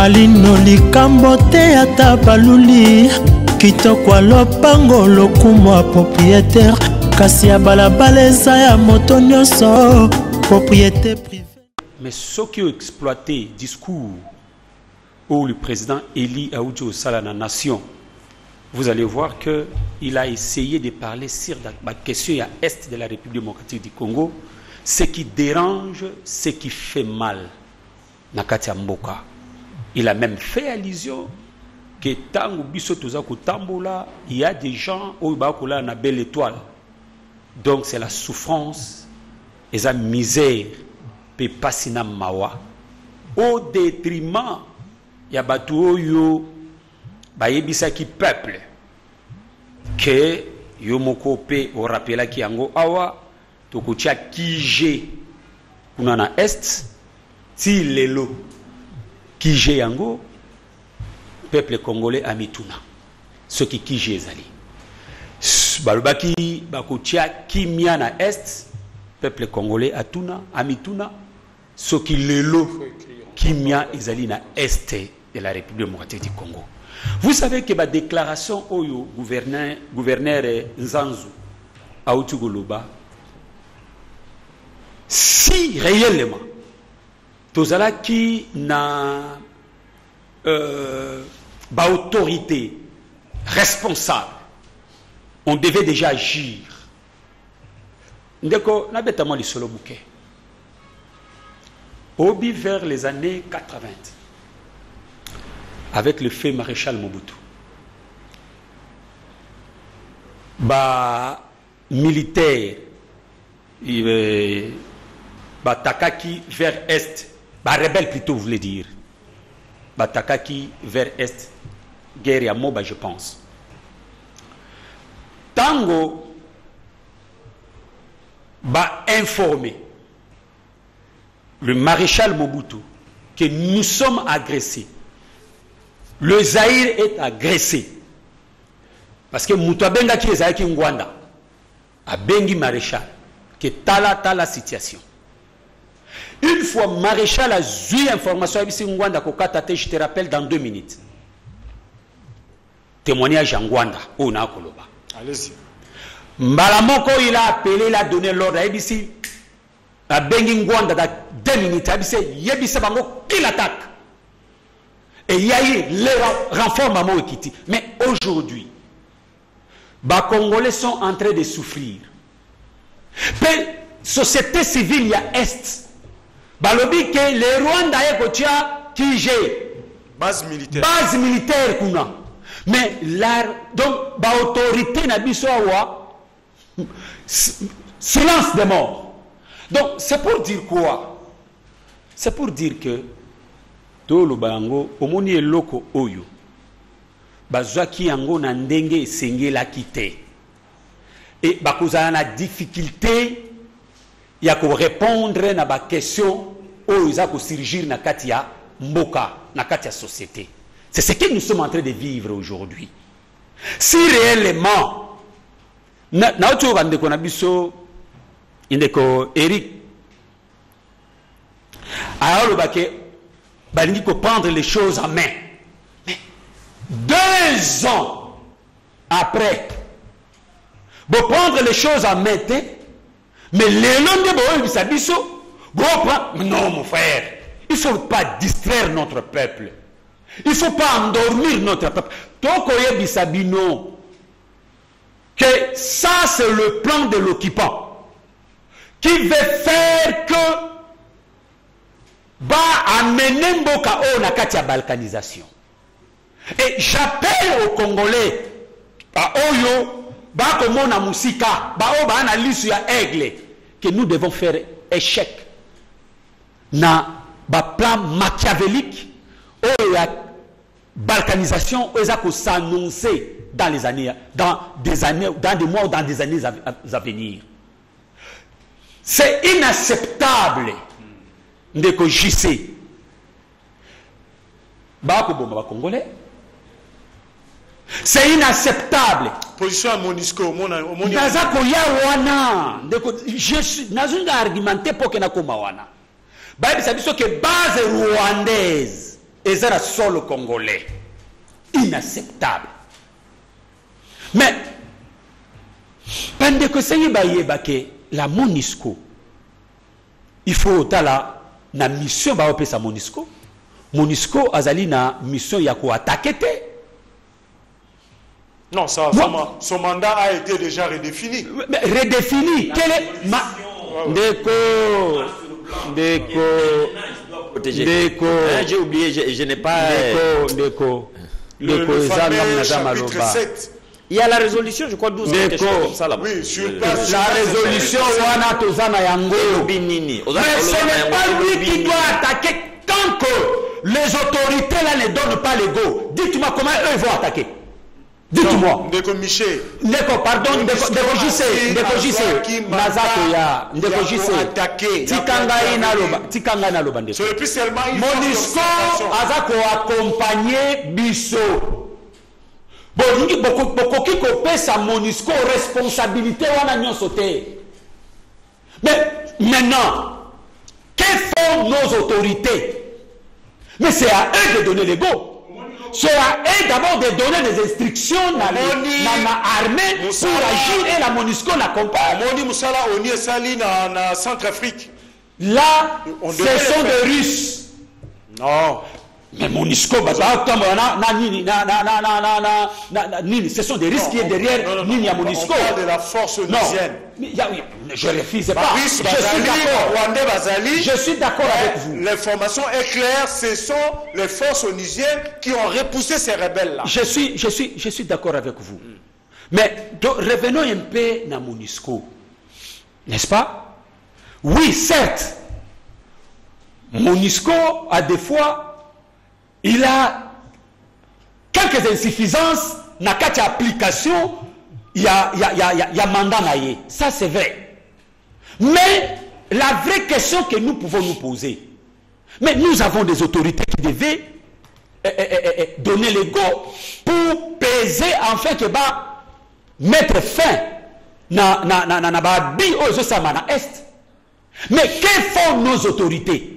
Malino likambo te ata baluli kitoko lopango lokumo propriétaire kasi ya balabala eza ya moto nyonso propriété privée. Mais ceux qui ont exploité le discours où le président Eli Aoudjo Sala la nation, vous allez voir qu'il a essayé de parler sur la question à l'Est de la République démocratique du Congo, ce qui dérange, ce qui fait mal. Nakati Mboka. Il a même fait allusion que tant il y a des gens où il y a une belle étoile. Donc c'est la souffrance et la misère peut passer na mawa au détriment ya batu oyo bayebisa ki peuple que yo moko pe o rappela ki yango awa tokotia kije kuna na est ti lelo kije yango peuple congolais amituna ce qui kije ezali balobaki bakotia kimia na est peuple congolais atuna amituna ce qui lelo kimia ezali na est de la République démocratique du Congo. Vous savez que la déclaration oyo gouverneur Nzanzu Aoutugoloba, si réellement tozala qui na autorité responsable, on devait déjà agir. Ndeko nabetamo lisolo bouquet. Obi vers les années 80, avec le fait maréchal Mobutu, militaire, Takaki vers est, rebelle plutôt, vous voulez dire, Takaki vers est, guerre à Moba, je pense. Tango, informé le maréchal Mobutu que nous sommes agressés. Le Zaïre est agressé. Parce que Moutabenga qui est Zaïre qui Ngwanda a bengi maréchal que tala situation. Une fois maréchal a eu information à Ngwanda je te rappelle dans 2 minutes. Témoignage à Ngwanda au Nakoloba. Allez-y. Mbalamoko il a appelé, il a donné l'ordre à ABC. A bengi Ngwanda dans 2 minutes. Yebisa bango qui l'attaque. Et il y a eu les renforts Mamo Ekiti. Mais aujourd'hui, les Congolais sont en train de souffrir. Mais société civile, il y a Est. Balobi que les Rwanda Ekotia qui j'ai base militaire. Base militaire kuna. Mais donc l'autorité n'a pas silence des morts. Donc c'est pour dire quoi? C'est pour dire que Tolo bango omoni eloko oyo bazwaki yango na ndenge esengela kite et bakozala na difficulté ya ko répondre na ba question oyo za ko surgir na kati ya mboka na kati ya société. C'est ce que nous sommes en train de vivre aujourd'hui. Si réellement na oto bande ko na biso indeko Eric alors bake il faut prendre les choses en main. Mais 2 ans après, vous prendre les choses en main, mais les longs de non mon frère, il ne faut pas distraire notre peuple. Il ne faut pas endormir notre peuple. Donc que ça c'est le plan de l'occupant qui veut faire que amener Mboka o na kati ya balkanisation. Et j'appelle aux Congolais oyo komona musika o na lisu ya aigle que nous devons faire échec na plan machiavélique oyo ya balkanisation oza ko s'annoncer dans des mois ou dans des années à venir. C'est inacceptable. Ndeko JC bakoboma ba Congolais. C'est inacceptable. Position à Monisco nazako ya wana ndeko je suis nazunga argumenter pour que na koma wana ba biso que base rwandaise et ça, sol congolais. Inacceptable. Mais, pendant que ça y est, la MONUSCO, il faut la mission ba opesa MONUSCO. MONUSCO azali na mission ya ko attaquer. Non, son mandat a été déjà redéfini. Mais redéfini. Quel est j'ai oublié, je n'ai pas. Le fameux chapitre 7. Il y a la résolution, je crois, 12 quelque chose comme ça là. Oui, sur place. La résolution wana tozana yango. Binini. Mais ce n'est pas lui qui doit attaquer tant que les autorités là ne donnent pas les go. Dites-moi comment eux ils vont attaquer. Dites-moi. Ndeko Miché. Ndeko, pardon, Ndeko Jissé. Nazako ya. Ndeko Jissé. Tikanga na loba ndeko. C'est le plus seulement il MONUSCO azako accompagner biso. Bokoki kopesa MONUSCO responsabilité wana nyonso te. Mais maintenant, que font nos autorités? Mais c'est à eux de donner les go. C'est à eux d'abord de donner des instructions dans l'armée pour agir et la MONUSCO l'accompagne. Moni Moussala, on y est sali dans Centrafrique. Là, ce sont des Russes. Non. Mais MONUSCO, ce sont des Russes qui est derrière Nini à MONUSCO. On parle de la force onusienne. Je refuse pas. Je suis d'accord avec vous. L'information est claire, ce sont les forces onusiennes qui ont repoussé ces rebelles-là. Je suis d'accord avec vous. Mais revenons un peu à MONUSCO. N'est-ce pas? Oui, certes. MONUSCO, à des fois, il a quelques insuffisances dans cette application, il y a mandat naïe. Ça c'est vrai. Mais la vraie question que nous pouvons nous poser, mais nous avons des autorités qui devaient donner les go pour peser en fait que mettre fin na est. Mais que font nos autorités?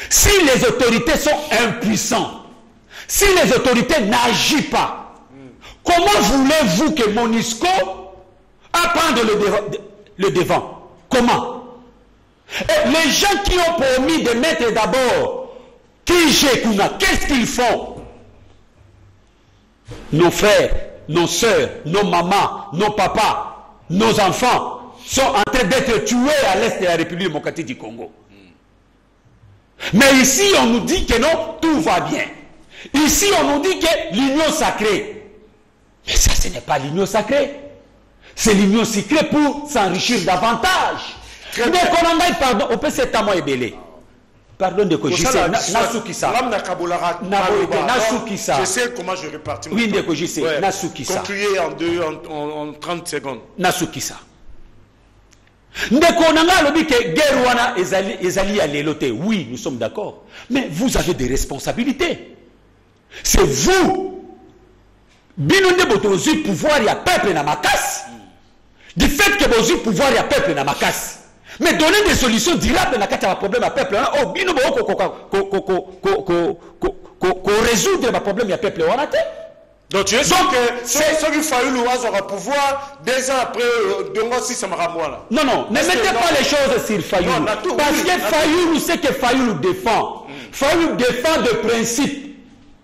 Si les autorités sont impuissantes, si les autorités n'agissent pas, comment voulez-vous que MONUSCO prenne le devant? Comment? Et les gens qui ont promis de mettre d'abord Kijekuna, qu'est-ce qu'ils font? Nos frères, nos sœurs, nos mamans, nos papas, nos enfants sont en train d'être tués à l'est de la République démocratique du Congo. Mais ici, on nous dit que non, tout va bien. Ici, on nous dit que l'union sacrée. Mais ça, ce n'est pas l'union sacrée. C'est l'union sacrée pour s'enrichir davantage. Mais qu'on en aille, pardon, on peut s'être à moi ébélé. Pardon de quoi je sais, Nasukisa. Nasukisa. Je sais comment je répartis mon temps. Oui, de quoi je sais, Nasukisa. Concluez en 30 secondes. Nasukisa. Ndeko nanga lobi ke guerre wana ezali ya lelo te. Oui, nous sommes d'accord. Mais vous avez des responsabilités. C'est vous. Binonde botozi pouvoir ya peuple na makasi. Du fait que bozi pouvoir ya peuple na makasi. Mais donner des solutions durables na kati ya problème ya peuple. Oh, bino bo ko résoudre les problèmes ya peuple wana te. Donc tu es sûr que ceux qui Fayoulou aura pouvoir 2 ans après si ça m'a là. Non, ne mettez pas les choses sur Fayoulou. Parce que Fayoulou, c'est que Fayoulou défend. Fayoulou défend de principes.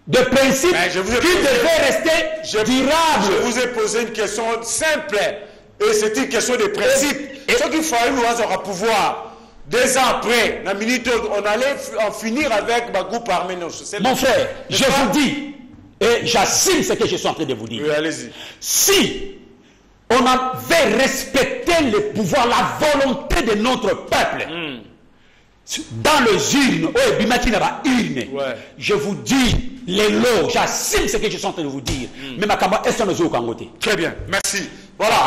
De principes qui devaient rester durables. Je vous ai posé une question simple. Et c'est une question de principe. Ceux qui Fayoulou aura pouvoir 2 ans après, la minute, on allait en finir avec ma groupe armé. Mon frère, je vous dis. Et j'assume ce que je suis en train de vous dire. Oui, allez-y. Si on avait respecté le pouvoir, la volonté de notre peuple, dans les urnes, je vous dis, les lots, j'assume ce que je suis en train de vous dire. Mais ma camarade, est-ce qu'on est au Kangote? Très bien, merci. Voilà.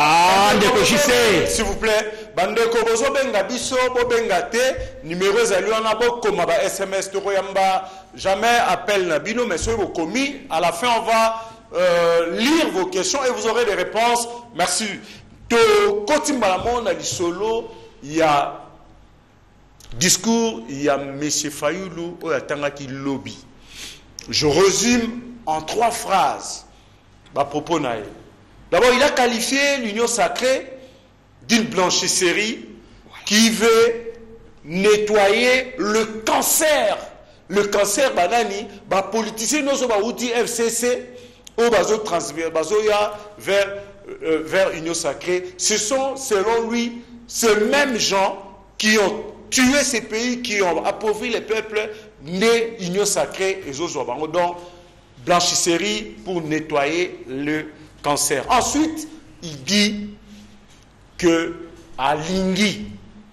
S'il vous plaît, bandeko bozo benga biso bo benga te numéro ezali wana bo koma ba SMS to yamba jamais appel na bino mais soyez commis à la fin on va lire vos questions et vous aurez des réponses. Merci. To kotimba la monde ali solo il y a discours il y a monsieur Fayoulou o yatanga ki lobby. Je résume en 3 phrases ma propos. D'abord, il a qualifié l'Union sacrée d'une blanchisserie qui veut nettoyer le cancer. Le cancer, banani, politicien, nous sommes FCC, ou vers l'Union sacrée. Ce sont, selon lui, ces mêmes gens qui ont tué ces pays, qui ont appauvri les peuples, nés Union sacrée et Zozobango. Donc, blanchisserie pour nettoyer le cancer. Ensuite, il dit que à Lingui,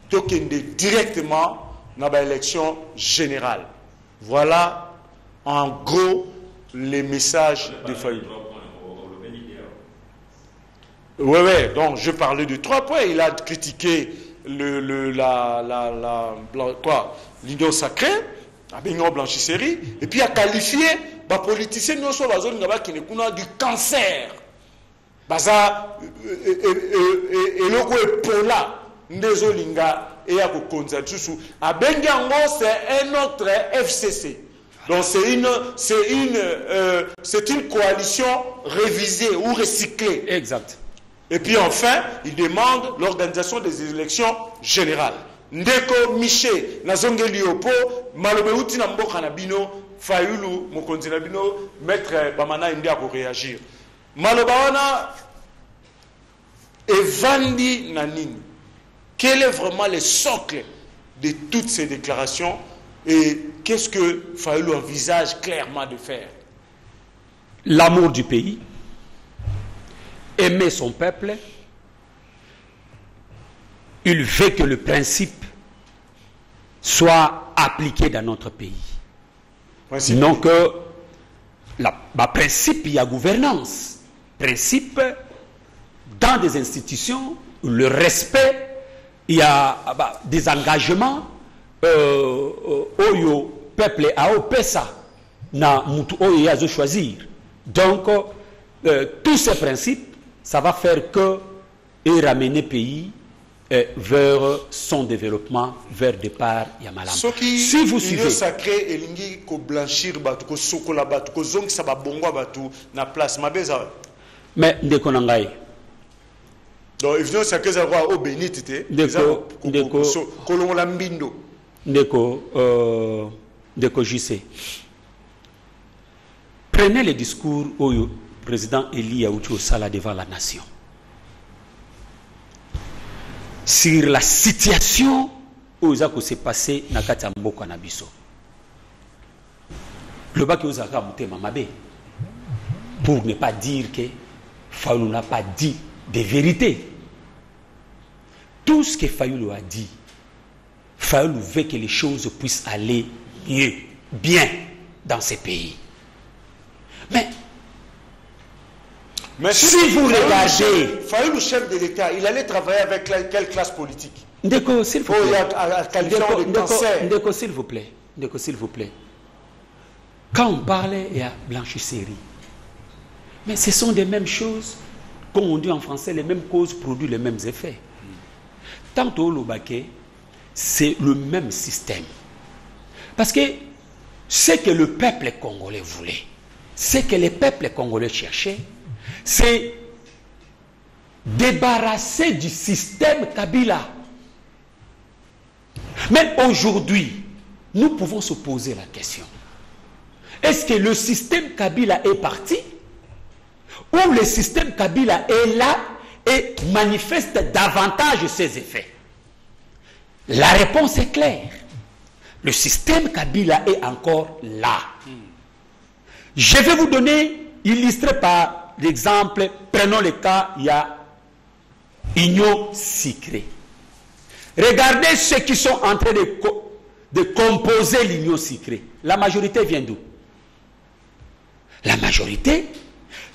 tokende directement dans l'élection générale. Voilà en gros les messages de Fayulu. Oui, donc je parlais de 3 points. Il a critiqué l'Union sacrée, la blanchisserie, et puis il a qualifié les politiciens du cancer. Baza et le Pola Ndezolinga et à Konzatsusu. À Bengango, c'est un autre FCC. Donc c'est une coalition révisée ou recyclée. Exact. Et puis enfin, il demande l'organisation des élections générales. Ndeko Miché, Nazonge Liopo, Malobeuti Namboka Nabino, Fayulu, Mokonzi Nabino, Maître Bamana India pour réagir. Malobawana et Vandi Nanini. Quel est vraiment le socle de toutes ces déclarations et qu'est-ce que Fayulu envisage clairement de faire? L'amour du pays, aimer son peuple, il veut que le principe soit appliqué dans notre pays. Donc, principe, il y a gouvernance. Principe, dans des institutions, le respect, il y a des engagements au peuple a opesa na mutu oyo yazo choisir. Donc tous ces principes, ça va faire que et ramener le pays vers son développement, vers départ Yamalam. Si vous suivez sacré elingi ko blanchir batu ko sokola batu ko zongi sa babongo batu na place mabeza. Mais ndeko nangai. Donc l'union sacrée ça va au bénité ndeko kolongola mbindo. Ndeko JC. Prenez le discours au président Eli Aoudjo Sala devant la nation. Sur la situation où ça s'est passé dans Katambo Kanabiso. Le bac aux Arabes Mamabe. Pour ne pas dire que Fayulu n'a pas dit des vérités. Tout ce que Fayulu a dit, Fayulu veut que les choses puissent aller mieux, bien dans ces pays. Mais si vous regardez... Fayulu, chef de l'État, il allait travailler avec quelle classe politique? Ndeko, s'il vous plaît. Ndeko, s'il vous plaît. Ndeko, s'il vous plaît. Quand on parlait, il y a blanchisserie. Mais ce sont des mêmes choses, comme on dit en français, les mêmes causes produisent les mêmes effets. Tantôt, le baquet, c'est le même système. Parce que ce que le peuple congolais voulait, ce que les peuples congolais cherchaient, c'est débarrasser du système Kabila. Mais aujourd'hui, nous pouvons se poser la question. Est-ce que le système Kabila est parti ou le système Kabila est là et manifeste davantage ses effets? La réponse est claire. Le système Kabila est encore là. Je vais vous donner, illustrer par l'exemple, prenons le cas, il y a Union Sacrée. Regardez ceux qui sont en train de composer l'Union Sacrée. La majorité vient d'où? La majorité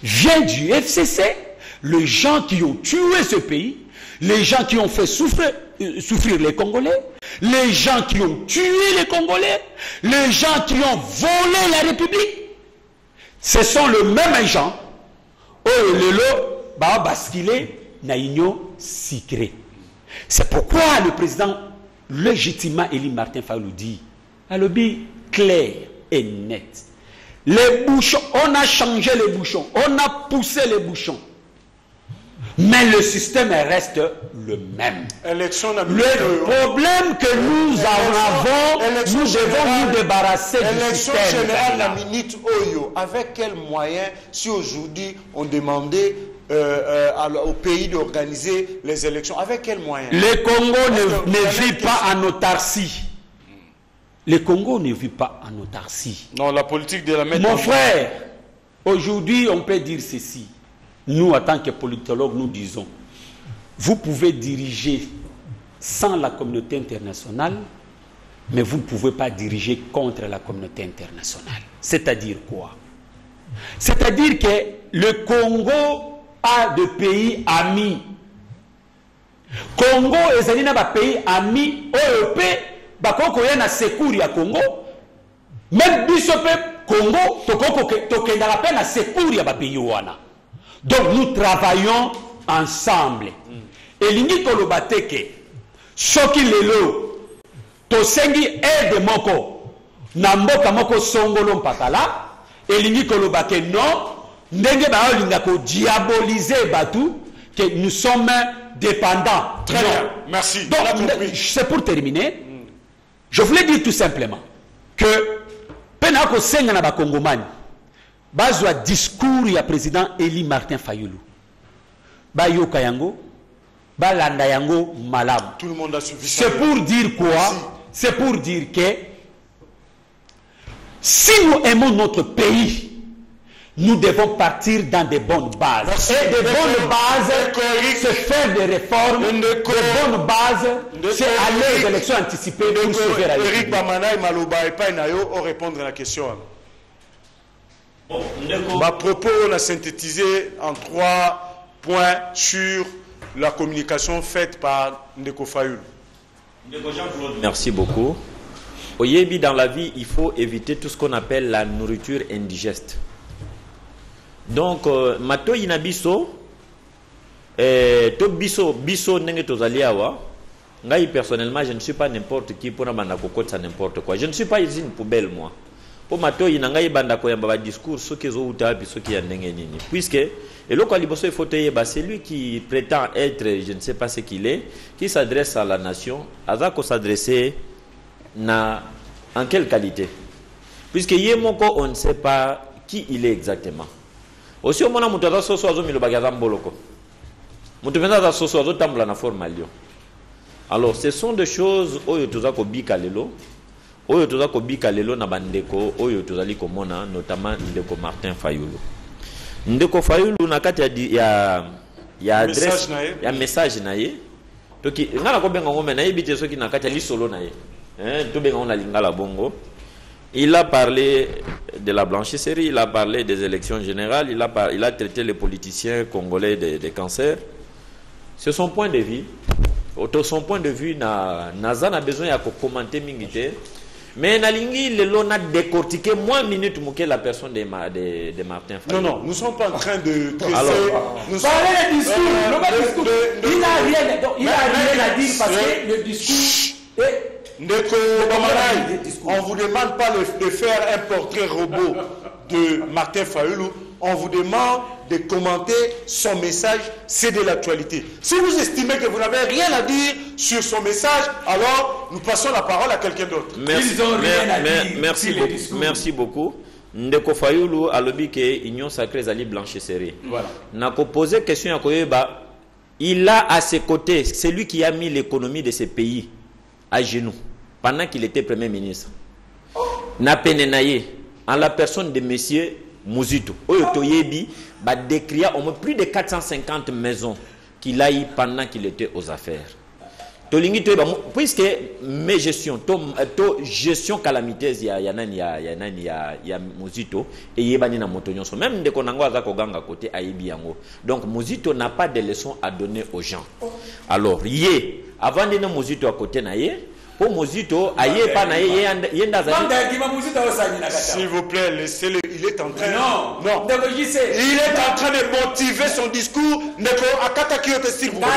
vient du FCC, les gens qui ont tué ce pays, les gens qui ont fait souffrir les Congolais, les gens qui ont tué les Congolais, les gens qui ont volé la République. Ce sont les mêmes gens qui ont basculé dans l'Union Sacrée. C'est pourquoi le président légitimement Eli Martin Fayulu dit, à l'objet clair et net, Les bouchons, on a changé les bouchons, on a poussé les bouchons. Mais le système reste le même. Le problème que nous avons, nous devons nous débarrasser du système. L'élection générale, la minute Oyo, avec quels moyens, si aujourd'hui on demandait au pays d'organiser les élections, avec quels moyens? Le Congo ne vit pas en autarcie. Le Congo ne vit pas en autarcie. Non, la politique de la mettre. Mon frère, aujourd'hui on peut dire ceci. Nous, en tant que politologues, nous disons, vous pouvez diriger sans la communauté internationale, mais vous ne pouvez pas diriger contre la communauté internationale. C'est-à-dire quoi? C'est-à-dire que le Congo a des pays amis. Congo est un pays ami européen. Bakoko y a secours ya Congo. Même bisope Congo, tokenda la peine à secours ya pays wana. Donc nous travaillons ensemble. Et l'ini kolobateke, soki lelo, tosengi aide moko, namboka moko songolo mpakala, et l'ini kolobake non, ndenge ba olinga ko diaboliser batu, que nous sommes dépendants. Très bien, merci. Donc c'est pour terminer, je voulais dire tout simplement que penako senga na ba Kongomani, bazwa discours ya président Eli Martin Fayulu. Ba yoka yango, ba landa yango malam. Tout le monde a suivi. C'est pour dire quoi? C'est pour dire que si nous aimons notre pays, nous devons partir dans des bonnes bases. Merci. Et des bonnes bases, c'est faire des réformes. Des bonnes bases, c'est aller aux élections anticipées pour sauver la Eric Bamana et Maloba et Painayo ont répondu à la question. Ma propos, on a synthétisé en 3 points sur la communication faite par Ndeko Fayulu. Merci beaucoup. Au Yébi, dans la vie, il faut éviter tout ce qu'on appelle la nourriture indigeste. Donc, mato inabiso, to biso nenge tozaliawa. Ngai personnellement, je ne suis pas n'importe qui pour n'abanda kokotsa n'importe quoi. Je ne suis pas ici une poubelle moi. Pour mato inangai banda koyamba discours ce qui est au tabi ce qui est nenge nini. Puisque et le qualiboso fauteuil c'est lui qui prétend être, je ne sais pas ce qu'il est, qui s'adresse à la nation, azako s'adresser en quelle qualité? Puisque yemoko on ne sait pas qui il est exactement. Aussi au moment où tu as soso azo milo bagazam boloko. Mutumenda za soso azo tambla na formalio. Alors ce sont des choses oyo tozako bika lelo. Oyo tozako bika lelo na bandeko oyo tozali komona notamment ndeko Martin Fayulu. Ndeko Fayulu na kati ya adresse ya message na ye. Toki ngala ko benga ngome na yebite soki na kati ya lisolo na ye. To benga on la lingala bongo. Il a parlé de la blanchisserie, il a parlé des élections générales, il a traité les politiciens congolais des cancers. C'est son point de vue. Son point de vue, Naza n'a besoin de commenter mingite. Mais Nalingi, le lot n'a décortiqué moins minute que la personne de Martin Fayulu. Non, nous ne sommes pas en train de dresser. Alors, nous parlez du discours. Il n'a rien à dire parce que le discours est. On ne vous demande pas de faire un portrait robot de Martin Fayulu. On vous demande de commenter son message, c'est de l'actualité. Si vous estimez que vous n'avez rien à dire sur son message, alors nous passons la parole à quelqu'un d'autre. Merci beaucoup. Ndeko Fayulu a lobby que Union Sacrée Zali Blanchisserie. Voilà. N'a posé question à Koyeba. Il a à ses côtés, c'est lui qui a mis l'économie de ces pays à genoux pendant qu'il était Premier ministre. Na penenaye en la personne de monsieur Muzito. Oyotoyebi ba décria au moins plus de 450 maisons qu'il a eu pendant qu'il était aux affaires. Tolingi toyeba puisque mes gestions to gestion calamiteuse ya Muzito et yebani na motonyoso même de konango azako ganga côté ayebi yango. Donc Muzito n'a pas de leçons à donner aux gens. Alors yé avant de Muzito à côté na yé pour Muzito aye pa na yé yenda zali. S'il vous plaît, laissez-le, il est en train. Non. Il est en train de motiver son discours. Neko akata kiyote s'il vous plaît.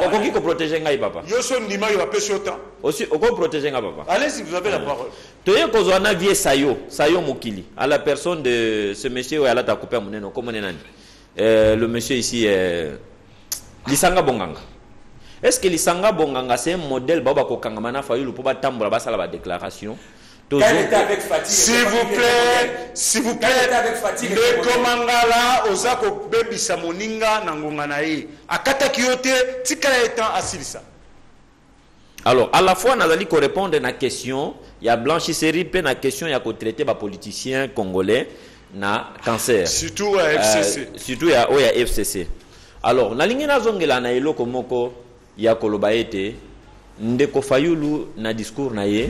Okoki ko protéger ngai papa. Yoso ndima yo apesi autant. Aussi oko protéger ngai papa. Allez-y, vous avez la parole. Toye kozwana vie Sayo Mokili, à la personne de ce monsieur où elle a coupé mon nom, comment le monsieur ici Lisanga Bonganga. Est-ce que Lisanga Bonganga c'est un modèle Baba Kokangamana Fayulu pour battre basa la déclaration? S'il vous plaît, le Komangala Ozako Baby Samoninga Nangonganae Akata Kyote Tikala étant assilisa. Alors, à la fois, nous allons répondre à la question, il y a blanchisserie, puis la question, il y a traiter les politiciens congolais na cancer. Surtout à FCC. Surtout à FCC. Alors, na lingi na zongela na eloko moko ya koloba ete ndeko Fayulu na discours na ye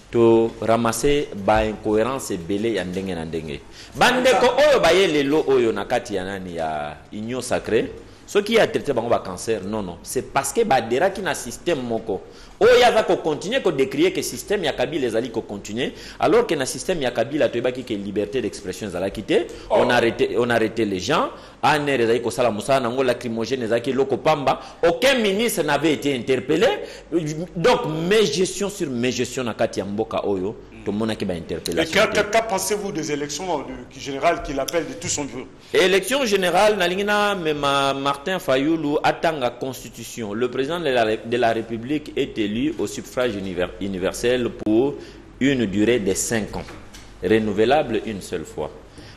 to ramasser ba incohérence belé ya ndenge na ndenge. Bandeko oyo baye lelo oyo na kati ya nani ya union sacrée. Ce qui a traité le cancer, non. C'est parce que Badera qui a un système moko. Il va continuer à décrire que le système Yakabi les alliés continuer, alors que le système Yakabi la qui liberté d'expression les a quitté. On a arrêté les gens. Aucun ministre n'avait été interpellé. Donc mes gestions sur mes gestions na kati mboka oyo. Tout le monde qui va interpeller. Qu'en pensez-vous des élections générales qu'il appelle de tout son vœu? Élection générale, Martin Fayulu attend la Constitution. Le président de la République est élu au suffrage universel pour une durée de 5 ans, renouvelable une seule fois.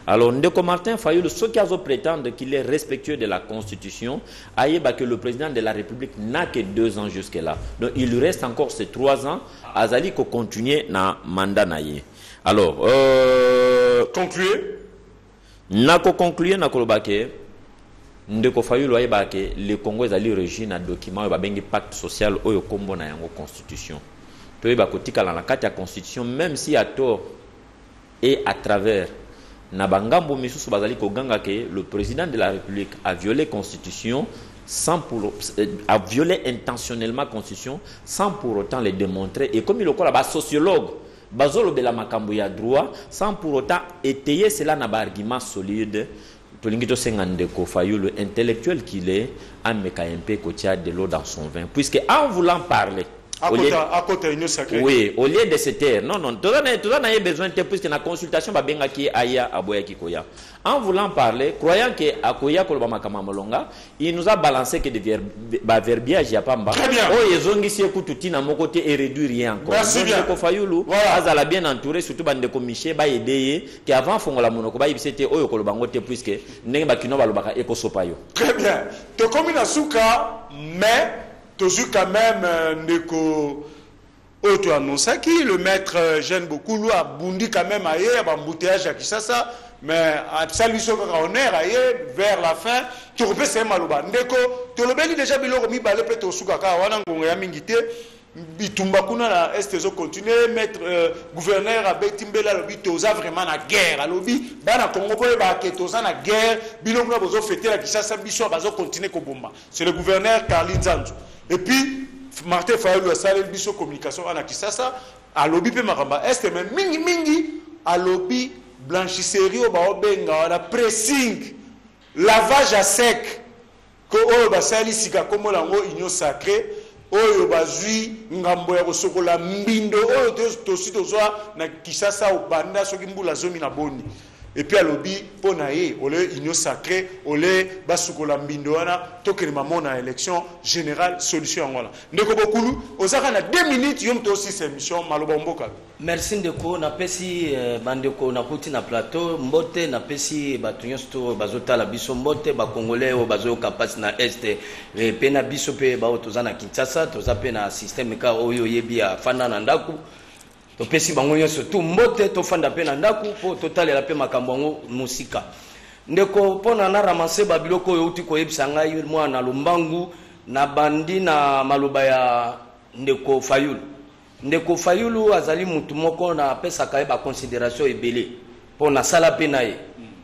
Alors, Ndeko Martin Fayulu, ce qui a prétendre qu'il est respectueux de la Constitution, que le président de la République n'a que 2 ans jusque-là. Donc, il lui reste encore ces 3 ans. Azali ko continuer na mandat naye. Alors, concluez. Nako concluer na kolobake. Ndeko Fayulu ayebake le Congo ezali régi na document ba bengi pacte social oyo kombo na yango constitution. Toyeba kotika na kati ya constitution même si à tort et à travers na bangambo misusu bazali ko ganga ke le président de la République a violé la constitution a violé intentionnellement la constitution sans pour autant le démontrer, et comme il est là sociologue bazolo de la makambo ya droit sans pour autant étayer cela na argument solide. Tolingito Sengandeko Fayulu intellectuel qu'il est a mekayempe kotia de l'eau dans son vin, puisque en voulant parler à côté union sacrée. Oui, au lieu de se taire. Non, tout ça n'a besoin de puisque la consultation va bien qui aya aboya kikoya. En voulant parler, croyant que akoya kolobama kamamalonga, il nous a balancé que des verbiage ya pamba. Très bien. Oh, yezongi si écoute na mon côté et réduit rien encore. Merci bien. Ko Fayulu, azala bien entouré surtout bande ko Miché ba aider qui avant fongola monoko ba ibisete oyo kolobango te puisque ndenge ba kino balobaka ekosopayo. Très bien. To komina suka mais toujours quand même Ndeko Oto annonce qui le maître Jeanne Bokulu a bondi quand même ailleurs à embouteillage à Kinshasa, mais à Saliso Kakaoner ailleurs vers la fin tu repères c'est maluba Ndeko tolobeli déjà biloko mi balé peut suka ka wana ngonga ya mingité bitumba kuna na est zo continuer maître gouverneur a Betimbela lobi toza vraiment na guerre alobi bana Congo po ba ke toza na guerre biloko na bozo fêter la Kinshasa biso bazo continuer ko bomba. C'est le gouverneur Carlin Zanzu. Et puis Martin Fayulu a salé biso communication à Kinshasa à lobby pe makamba est même mingi à lobby blanchisserie au baobenga na pressing lavage à sec ko o ba sali sika comme lango union sacrée oyo bazui ngambo ya kosokola mbindo oyo tosi tozwa na Kinshasa au banda soki mbula zomi na boni. Et puis à lobby ponaye ole union sacrée ole basukola mbindo wana tokeli mamona élection générale solution ngala ndeko Bokulu ozaka na 2 minutes yom to aussi cette émission maloba mboka. Merci ndeko na pesi bandeko na kuti na plateau mbote na pesi batunyo sto bazota la biso mbote ba congolais o bazo kapasi na est pe na biso pe ba otozana Kinshasa toza pe na système ka oyo yebi afanda na ndaku. To pesi bango nyonso tu mbote to fanda pe na ndaku po totalela pe makambo ngo musika ndeko pona na ramasser babiloko oyo uti ko yebisa ngai mwana Lumbangu na bandi na maloba ya ndeko Fayulu. Ndeko Fayulu azali mutu moko na pesa kaye ba considération ebele pona sala pe na ye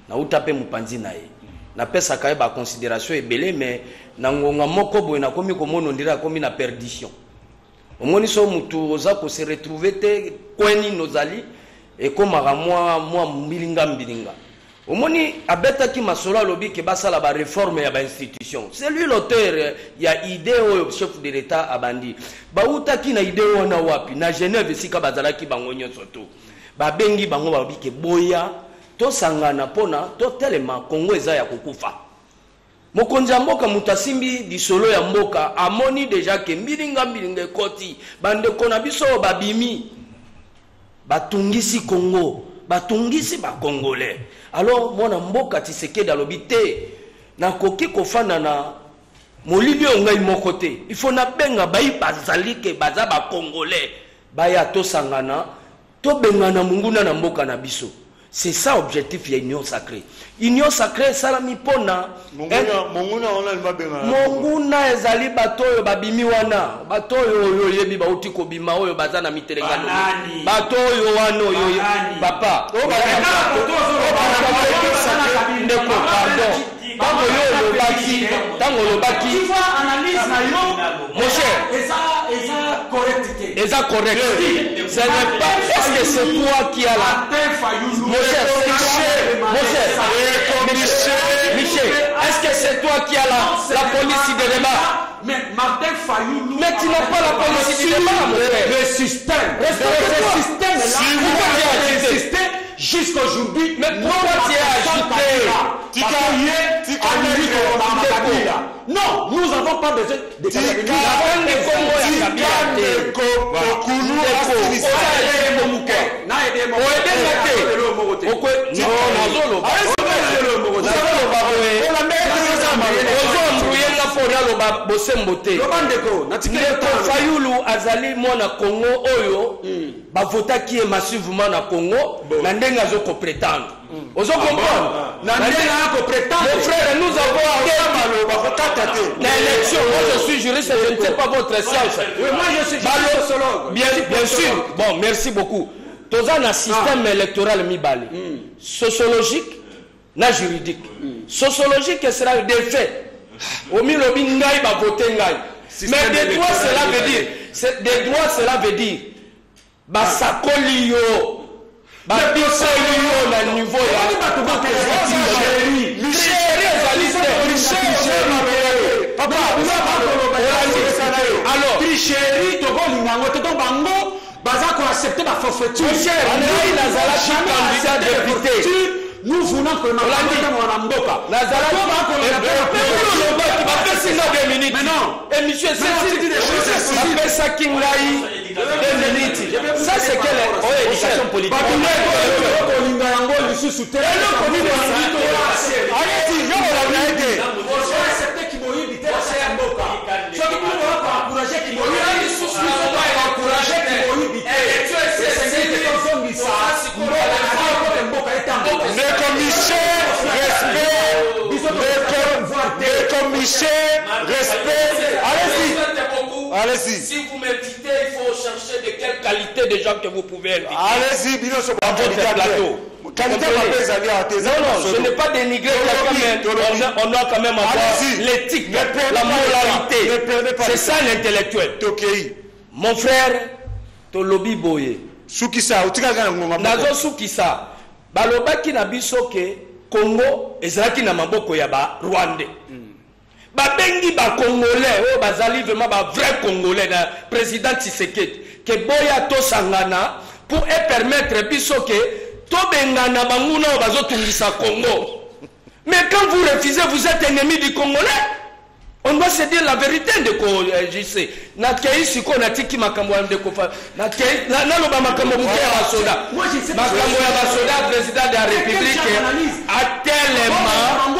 na uta pe mupanzi na ye na pesa kaye ba considération ebele mais na ngonga moko boye na komi ko mono ndira komi na perdition. Omoni so mutu oza ko se retrouver te kweni nozali et comme moi mbilinga Omoni abetaki masolo lobi ke basala ba réforme ya ba institution. C'est lui l'auteur ya idée au chef de l'État abandi. Ba utaki na idée wana wapi na Genève sika bazalaki bango nyonso to. Ba bengi bango ba bike boya to sangana pona to telema Kongo eza ya kukufa. Mokonzi mboka mutasimbi disolo ya mboka amoni déjà ke mbilinga koti bande kona biso babimi batungisi Congo batungisi ba Congolais. Alors mwana mboka Tshisekedi alobi te na koki kofana na molili ngai moko te. Il faut na benga bayi bazalike baza ba Congolais baya to sangana to bengana munguna na mboka na biso. C'est ça l'objectif de l'union sacrée. Union sacrée, c'est la mipona. Monguna ezali batoyo babimi wana. Batoyo yebi ba utiko bima oyo bazana mitelengano. Batoyo wano yo papa. Tango yo lobaki. Tu vois analyse na yo. Mon cher. Et ça correct. Ce n'est pas parce que c'est toi qui as la. Mon cher, Michel, est-ce que c'est toi qui as la police de débat? Mais Martin Fayoulou. Mais tu n'as pas la police de débat, mon frère. Le système. Le système est là. Si vous avez existé jusqu'aujourd'hui. Mais pourquoi tu as ajouté? Non, nous n'avons pas besoin de Fayoulou azali mwana Congo oyo bavotaki massivement na Congo na ndenga zoko prétendre. Ozo comprendre? Na ndenga ko prétendre. Mon frère, nous avons l'élection. Moi je suis juriste, je ne sais pas votre science. Oui, moi je suis sociologue. Bien sûr. Bon, merci beaucoup. Toza na système électoral mibale. Sociologique na juridique. Sociologique sera des faits. Au milieu de ngai ba voter ngai. Mais des droits cela veut dire, des droits cela veut dire ba sakoli yo ba biso yo na niveau ya alors tricherie to go lingango to bango baza ko accepter ba forfaiture ngai nazala candidat député. Nous voulons que nous mais non, et monsieur, ça c'est quelle éducation politique? Respect. Allez-y. Si vous m'invitez, il faut chercher de quelle qualité de gens que vous pouvez inviter. Allez-y, dans votre plateau. Non, je n'ai pas dénigré quelqu'un, on doit quand même avoir l'éthique, la moralité. C'est ça l'intellectuel. Mon frère, Tolobi Boye. Nazo Soukissa. Balobaki na biso ke Congo ezalaki na maboko ya ba Rwandais. Babengi ba Congolais, oh bazali vraiment ba vrai Congolais na président Tshisekedi ke boya to sangana pour permettre biso ke to bengana banguna bazotungisa Congo. Mais quand vous refusez, vous êtes ennemi du Congolais. On doit se dire la vérité de JC. Na keisi ko na tiki makambo ya ndeko fa. Na kei na loba makambo ya basoda. Makambo ya basoda président de la République a tellement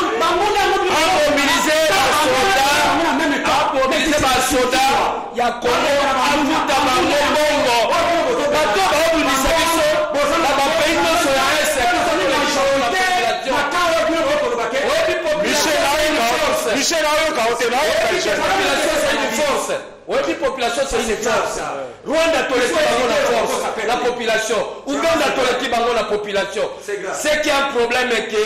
mobilisé basoda ya Congo avuta bango bongo. Bato ba obulisa biso na ba pays nyonso ya est. Michel Ayoka, oui, population c'est une force. Rwanda toleki bango la force, la population. Ouganda toleki bango la population. C'est qu'il y a un problème est que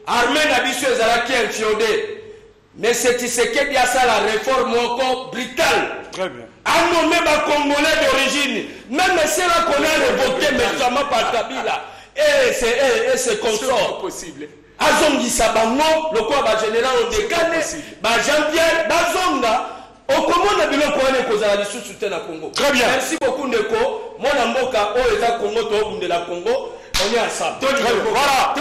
armée na biso ezalaki infiodé. Mais c'est Tshisekedi a ça la réforme encore brutale. Très bien. A nommé ma Congolais d'origine. Même ceux-là qu'on a révoqué méchamment par Kabila. et c'est consort possible. azongisa bango lokola ba général Odekane ba Jean-Pierre bazonga okomona biloko wana ekozala lisusu te na Congo. Très bien. Merci beaucoup ndeko mona mboka oyo eza Congo to bundela Congo on est ensemble. Voilà.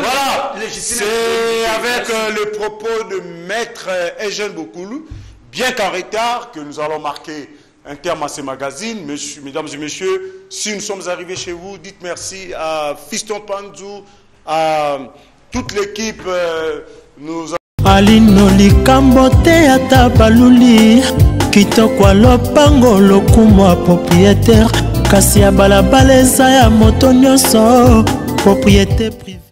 Voilà. C'est avec le propos de Maître Eugène Bokoulou, bien qu'en retard, que nous allons marquer un terme à ce magazine. Mesdames et messieurs, si nous sommes arrivés chez vous, dites merci à Fiston Panzou, à toute l'équipe. Alino likambo te ata baluli kitoko lopango lokumo propriétaire kasi ya balabala eza ya moto nyonso propriété privée.